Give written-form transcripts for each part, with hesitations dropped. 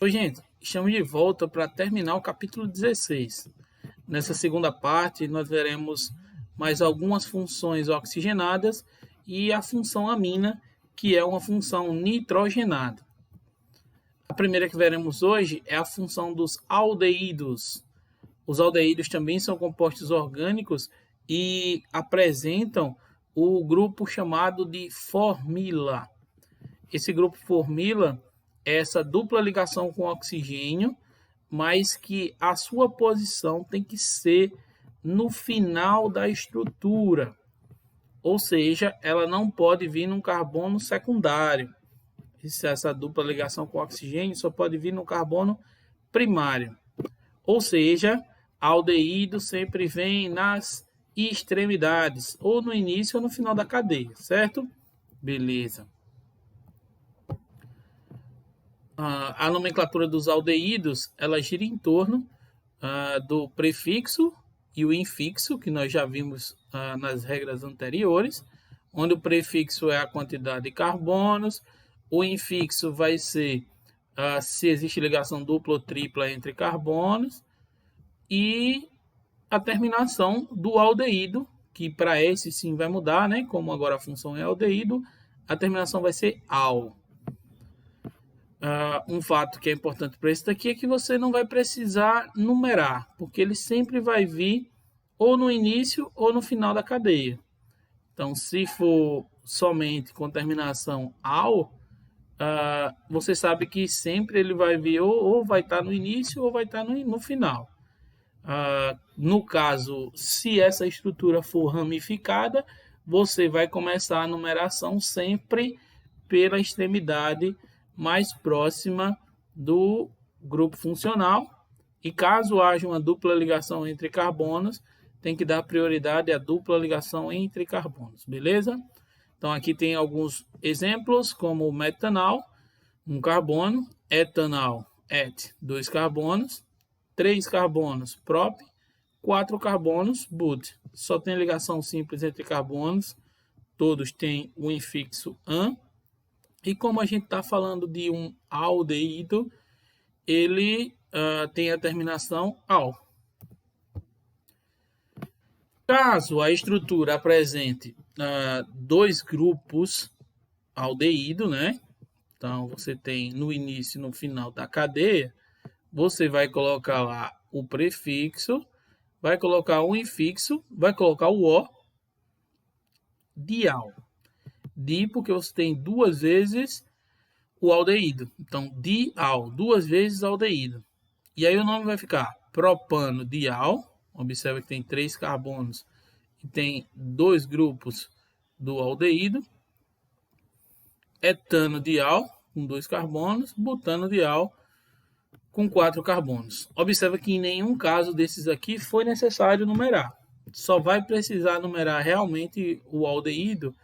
Oi, gente, estamos de volta para terminar o capítulo 16. Nessa segunda parte, nós veremos mais algumas funções oxigenadas e a função amina, que é uma função nitrogenada. A primeira que veremos hoje é a função dos aldeídos. Os aldeídos também são compostos orgânicos e apresentam o grupo chamado de formila. Esse grupo formila é essa dupla ligação com oxigênio, mas que a sua posição tem que ser no final da estrutura. Ou seja, ela não pode vir num carbono secundário. Essa dupla ligação com oxigênio só pode vir no carbono primário. Ou seja, aldeído sempre vem nas extremidades, ou no início ou no final da cadeia, certo? Beleza. A nomenclatura dos aldeídos ela gira em torno do prefixo e o infixo, que nós já vimos nas regras anteriores, onde o prefixo é a quantidade de carbonos, o infixo vai ser se existe ligação dupla ou tripla entre carbonos, e a terminação do aldeído, que para esse sim vai mudar, né? Como agora a função é aldeído, a terminação vai ser al. Um fato que é importante para esse daqui é que você não vai precisar numerar, porque ele sempre vai vir ou no início ou no final da cadeia. Então, se for somente com terminação al, você sabe que sempre ele vai vir ou vai estar no início ou vai estar no final. No caso, se essa estrutura for ramificada, você vai começar a numeração sempre pela extremidade mais próxima do grupo funcional, e caso haja uma dupla ligação entre carbonos, tem que dar prioridade à dupla ligação entre carbonos, beleza? Então aqui tem alguns exemplos, como metanal, um carbono, etanal, et, 2 carbonos, 3 carbonos, prop, 4 carbonos, but. Só tem ligação simples entre carbonos, todos têm o infixo an. E como a gente está falando de um aldeído, ele tem a terminação al. Caso a estrutura apresente dois grupos aldeído, né? Então você tem no início e no final da cadeia, você vai colocar lá o prefixo, vai colocar o infixo, vai colocar o O, dial. Di porque você tem duas vezes o aldeído. Então, dial, duas vezes aldeído. E aí o nome vai ficar propano dial. Observa que tem 3 carbonos e tem 2 grupos do aldeído. Etano dial, com 2 carbonos. Butano dial, com 4 carbonos. Observa que em nenhum caso desses aqui foi necessário numerar. Só vai precisar numerar realmente o aldeído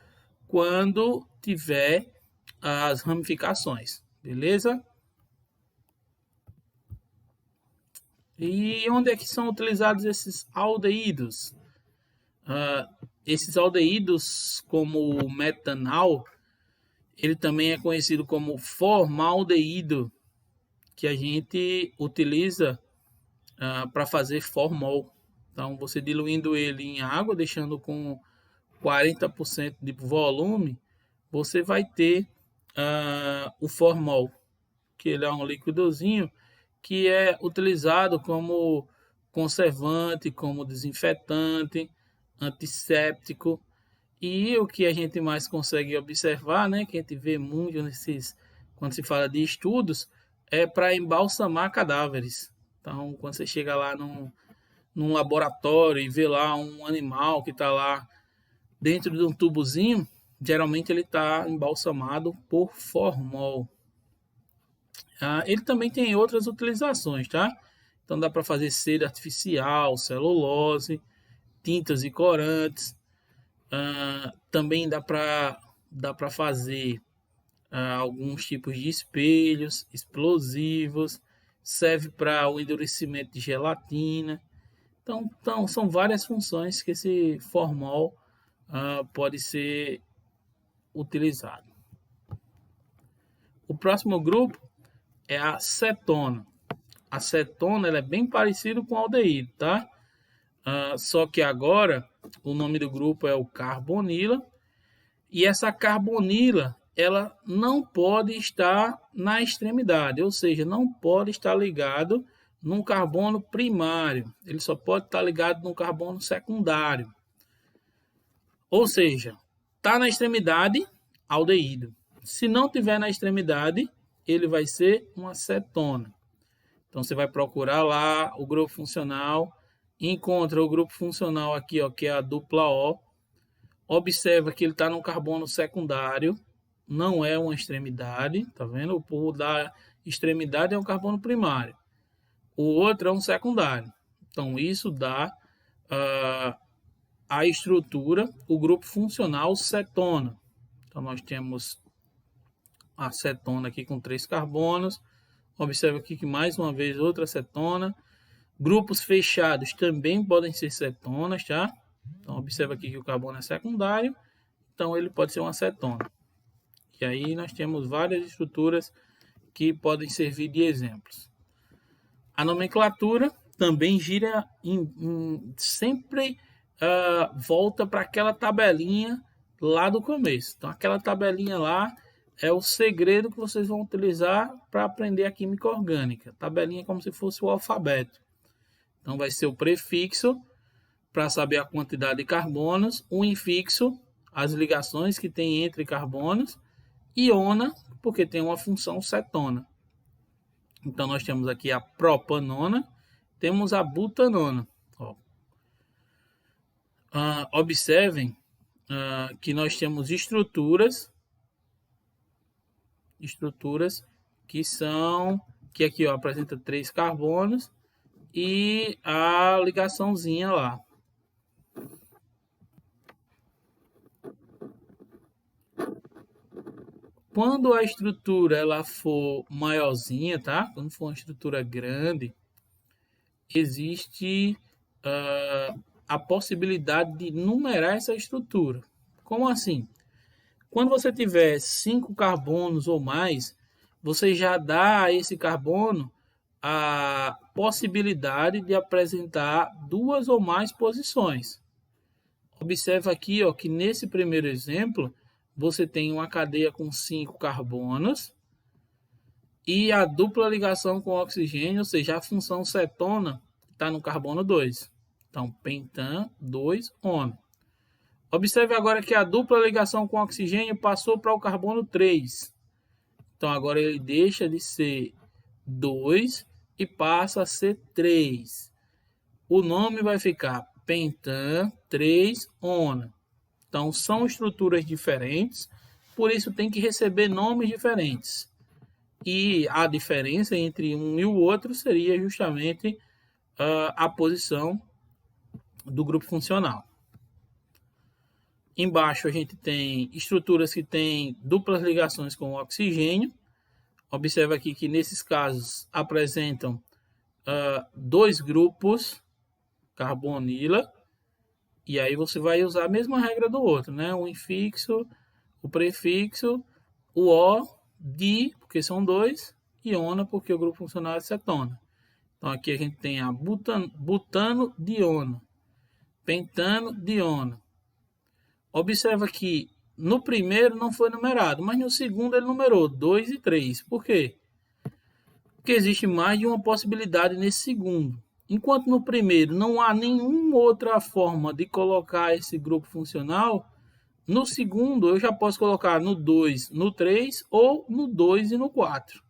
quando tiver as ramificações, beleza? E onde é que são utilizados esses aldeídos? Esses aldeídos, como o metanal, ele também é conhecido como formaldeído, que a gente utiliza para fazer formol. Então, você diluindo ele em água, deixando com 40% de volume, você vai ter o formol, que ele é um líquidozinho que é utilizado como conservante, como desinfetante, antisséptico. E o que a gente mais consegue observar, né, que a gente vê muito quando se fala de estudos, é para embalsamar cadáveres. Então, quando você chega lá num laboratório e vê lá um animal que está lá dentro de um tubozinho, geralmente ele está embalsamado por formol. Ele também tem outras utilizações, tá? Então dá para fazer cera artificial, celulose, tintas e corantes. Também dá para fazer alguns tipos de espelhos, explosivos, serve para o endurecimento de gelatina. Então são várias funções que esse formol pode ser utilizado. O próximo grupo é a cetona. A cetona ela é bem parecida com o aldeído, tá? Só que agora o nome do grupo é o carbonila. E essa carbonila ela não pode estar na extremidade, ou seja, não pode estar ligado num carbono primário. Ele só pode estar ligado num carbono secundário. Ou seja, está na extremidade, aldeído. Se não tiver na extremidade, ele vai ser uma cetona. Então você vai procurar lá o grupo funcional, encontra o grupo funcional aqui, ó, que é a dupla O. Observa que ele está no carbono secundário, não é uma extremidade, tá vendo? O da extremidade é um carbono primário, o outro é um secundário. Então isso dá a estrutura, o grupo funcional cetona. Então nós temos a cetona aqui com 3 carbonos. Observa aqui que mais uma vez outra cetona. Grupos fechados também podem ser cetonas, tá? Então observa aqui que o carbono é secundário, então ele pode ser uma cetona. E aí nós temos várias estruturas que podem servir de exemplos. A nomenclatura também gira sempre volta para aquela tabelinha lá do começo. Então aquela tabelinha lá é o segredo que vocês vão utilizar para aprender a química orgânica. Tabelinha é como se fosse o alfabeto. Então vai ser o prefixo para saber a quantidade de carbonos, o infixo, as ligações que tem entre carbonos, iona, porque tem uma função cetona. Então nós temos aqui a propanona, temos a butanona. Observem que nós temos estruturas que aqui apresenta 3 carbonos e a ligaçãozinha lá. Quando a estrutura ela for maiorzinha, tá? Quando for uma estrutura grande, existe a possibilidade de numerar essa estrutura. Como assim? Quando você tiver 5 carbonos ou mais, você já dá a esse carbono a possibilidade de apresentar 2 ou mais posições. Observa aqui, ó, que nesse primeiro exemplo, você tem uma cadeia com 5 carbonos e a dupla ligação com oxigênio, ou seja, a função cetona está no carbono 2. Então, pentan 2-ono. Observe agora que a dupla ligação com oxigênio passou para o carbono 3. Então, agora ele deixa de ser 2 e passa a ser 3. O nome vai ficar pentan 3-ona. Então, são estruturas diferentes, por isso tem que receber nomes diferentes. E a diferença entre um e o outro seria justamente a posição do grupo funcional. Embaixo a gente tem estruturas que têm duplas ligações com o oxigênio. Observa aqui que nesses casos apresentam 2 grupos carbonila. E aí você vai usar a mesma regra do outro, né? O infixo, o prefixo, o O, di, porque são 2, e ona, porque o grupo funcional é cetona. Então aqui a gente tem a butano diona, pentano diona. Observa que no primeiro não foi numerado, mas no segundo ele numerou 2 e 3. Por quê? Porque existe mais de uma possibilidade nesse segundo. Enquanto no primeiro não há nenhuma outra forma de colocar esse grupo funcional, no segundo eu já posso colocar no 2, no 3 ou no 2 e no 4.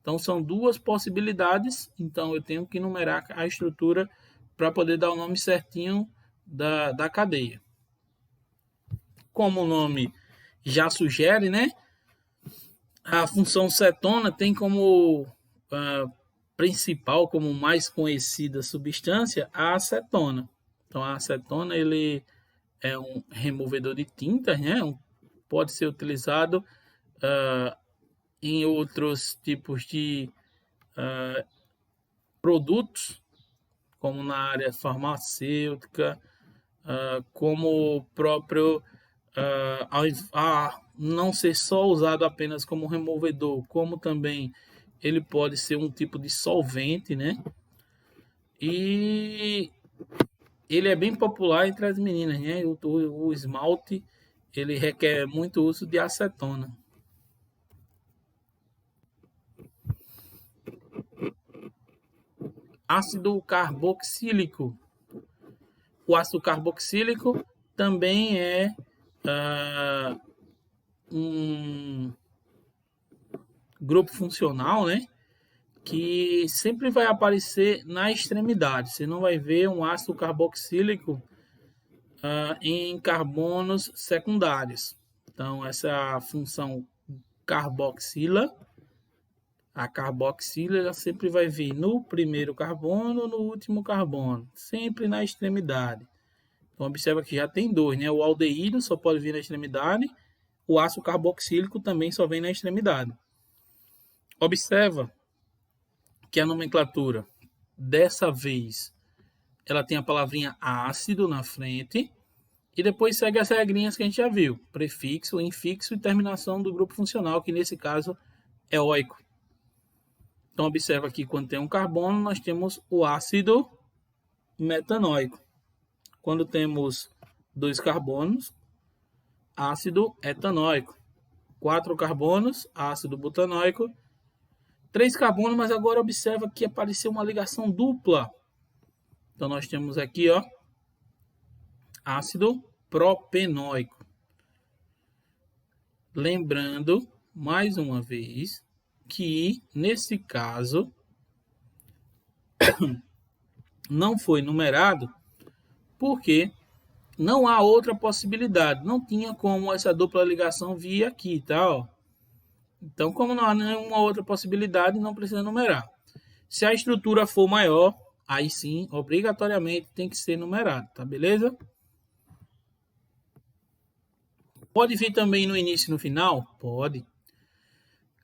Então são 2 possibilidades, então eu tenho que numerar a estrutura para poder dar o nome certinho da cadeia. Como o nome já sugere, né? A função cetona tem como principal, como mais conhecida substância, a acetona. Então, a acetona ele é um removedor de tintas, né? Pode ser utilizado em outros tipos de produtos, como na área farmacêutica, como o próprio a não ser só usado apenas como removedor, como também ele pode ser um tipo de solvente, né? E ele é bem popular entre as meninas, né? O esmalte, ele requer muito uso de acetona. Ácido carboxílico. O ácido carboxílico também é um grupo funcional, né? Que sempre vai aparecer na extremidade. Você não vai ver um ácido carboxílico em carbonos secundários. Então, essa função carboxila, a carboxila, ela sempre vai vir no primeiro carbono, no último carbono, sempre na extremidade. Então, observa que já tem dois, né? O aldeído só pode vir na extremidade, o ácido carboxílico também só vem na extremidade. Observa que a nomenclatura, dessa vez, ela tem a palavrinha ácido na frente e depois segue as regrinhas que a gente já viu. Prefixo, infixo e terminação do grupo funcional, que nesse caso é oico. Então, observa aqui, quando tem um carbono, nós temos o ácido metanoico. Quando temos 2 carbonos, ácido etanóico. 4 carbonos, ácido butanoico. 3 carbonos, mas agora observa que apareceu uma ligação dupla. Então, nós temos aqui, ó, ácido propenóico. Lembrando, mais uma vez, que nesse caso não foi numerado porque não há outra possibilidade. Não tinha como essa dupla ligação vir aqui, tá? Ó. Então, como não há nenhuma outra possibilidade, não precisa numerar. Se a estrutura for maior, aí sim, obrigatoriamente tem que ser numerado, tá beleza? Pode vir também no início e no final? Pode.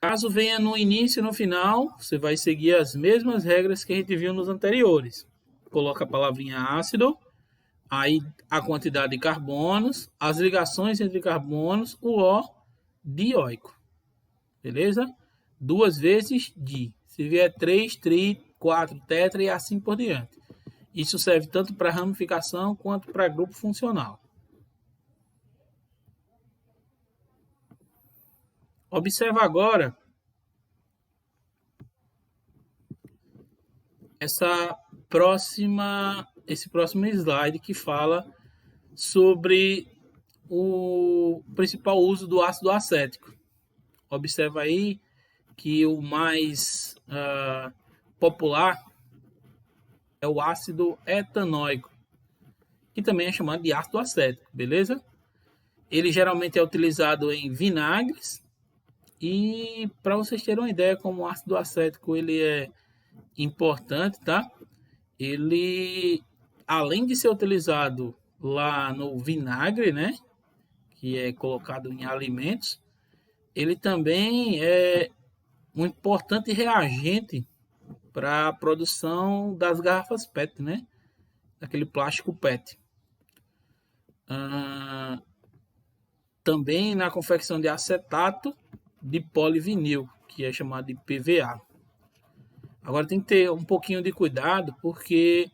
Caso venha no início e no final, você vai seguir as mesmas regras que a gente viu nos anteriores. Coloca a palavrinha ácido, aí a quantidade de carbonos, as ligações entre carbonos, o O dioico. Beleza? 2 vezes di. Se vier 3, tri, 4, tetra e assim por diante. Isso serve tanto para ramificação quanto para grupo funcional. Observa agora esse próximo slide que fala sobre o principal uso do ácido acético. Observa aí que o mais popular é o ácido etanóico, que também é chamado de ácido acético, beleza? Ele geralmente é utilizado em vinagres e, para vocês terem uma ideia como o ácido acético ele é importante, tá? Ele, além de ser utilizado lá no vinagre, né, que é colocado em alimentos, ele também é um importante reagente para a produção das garrafas PET, né, daquele plástico PET. Também na confecção de acetato de polivinil, que é chamado de PVA. Agora tem que ter um pouquinho de cuidado, porque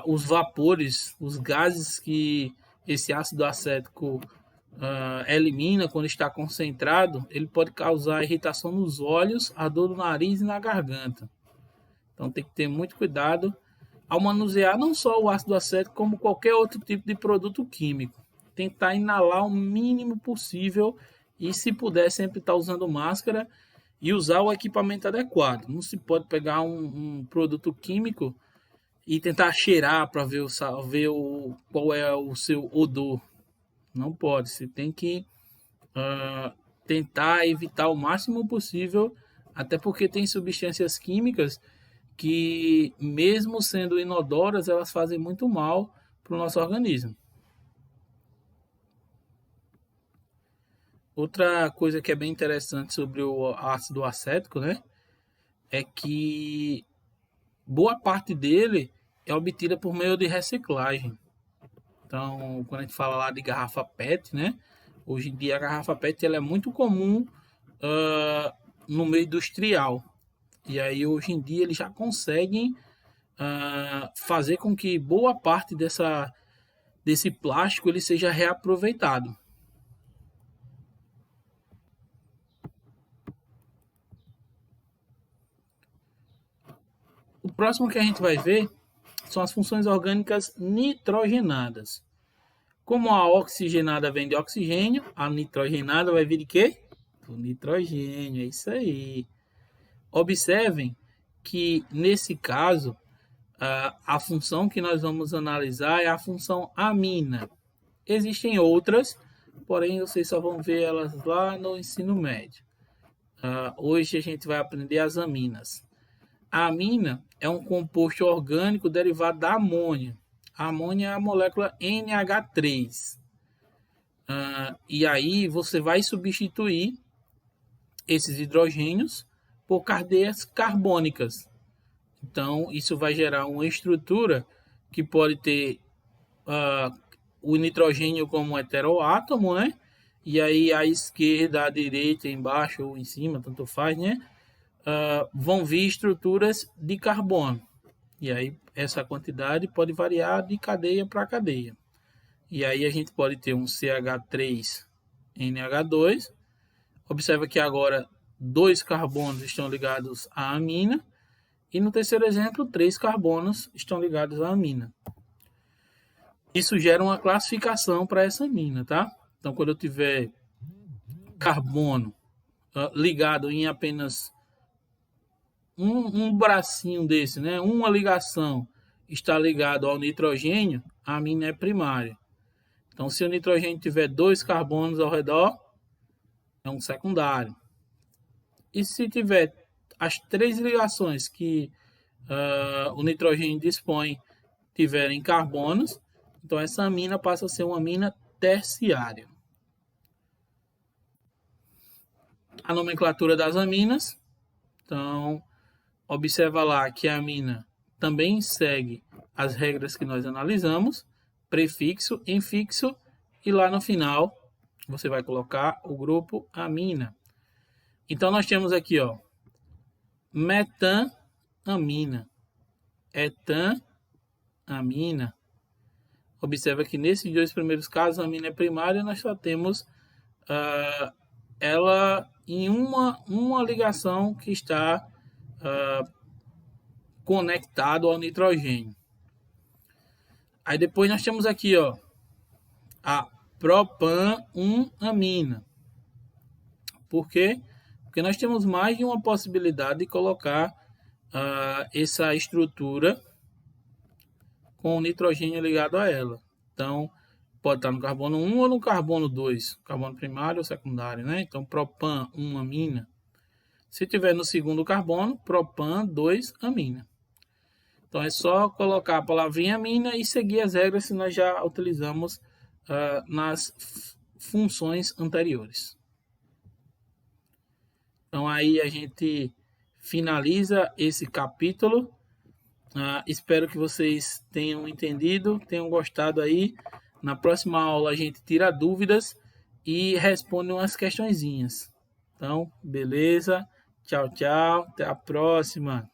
os vapores, os gases que esse ácido acético elimina quando está concentrado, ele pode causar irritação nos olhos, a dor no nariz e na garganta. Então tem que ter muito cuidado ao manusear não só o ácido acético, como qualquer outro tipo de produto químico. Tentar inalar o mínimo possível e, se puder, sempre estar usando máscara e usar o equipamento adequado. Não se pode pegar um produto químico e tentar cheirar para ver, qual é o seu odor. Não pode. Você tem que tentar evitar o máximo possível, até porque tem substâncias químicas que, mesmo sendo inodoras, elas fazem muito mal para o nosso organismo. Outra coisa que é bem interessante sobre o ácido acético, né, é que boa parte dele é obtida por meio de reciclagem. Então, quando a gente fala lá de garrafa PET, né, hoje em dia a garrafa PET ela é muito comum no meio industrial. E aí hoje em dia eles já conseguem fazer com que boa parte desse plástico ele seja reaproveitado. O próximo que a gente vai ver são as funções orgânicas nitrogenadas. Como a oxigenada vem de oxigênio, a nitrogenada vai vir de quê? Do nitrogênio, é isso aí. Observem que, nesse caso, a função que nós vamos analisar é a função amina. Existem outras, porém vocês só vão ver elas lá no ensino médio. Hoje a gente vai aprender as aminas. A amina é um composto orgânico derivado da amônia. A amônia é a molécula NH3. E aí você vai substituir esses hidrogênios por cadeias carbônicas. Então, isso vai gerar uma estrutura que pode ter o nitrogênio como heteroátomo, né? E aí à esquerda, à direita, embaixo ou em cima, tanto faz, né? Vão vir estruturas de carbono. E aí essa quantidade pode variar de cadeia para cadeia. E aí a gente pode ter um CH3NH2. Observa que agora 2 carbonos estão ligados à amina. E no terceiro exemplo, 3 carbonos estão ligados à amina. Isso gera uma classificação para essa amina, tá? Então, quando eu tiver carbono ligado em apenas um bracinho desse, né? Uma ligação está ligado ao nitrogênio, a amina é primária. Então, se o nitrogênio tiver 2 carbonos ao redor, é um secundário. E se tiver as 3 ligações que o nitrogênio dispõe tiverem carbonos, então essa amina passa a ser uma amina terciária. A nomenclatura das aminas. Então, observa lá que a amina também segue as regras que nós analisamos, prefixo, infixo, e lá no final você vai colocar o grupo amina. Então nós temos aqui, ó, metanamina, etanamina. Observa que nesses 2 primeiros casos a amina é primária, nós só temos ela em uma ligação que está conectado ao nitrogênio. Aí depois nós temos aqui, ó, a propanamina. Por quê? Porque nós temos mais de uma possibilidade de colocar essa estrutura com o nitrogênio ligado a ela. Então, pode estar no carbono 1 ou no carbono 2, carbono primário ou secundário, né? Então, propan-1-amina. Se tiver no segundo carbono, propan-2-amina. Então, é só colocar a palavrinha amina e seguir as regras que nós já utilizamos nas funções anteriores. Então, aí a gente finaliza esse capítulo. Espero que vocês tenham entendido, tenham gostado aí. Na próxima aula a gente tira dúvidas e responde umas questõezinhas. Então, beleza? Tchau, tchau. Até a próxima.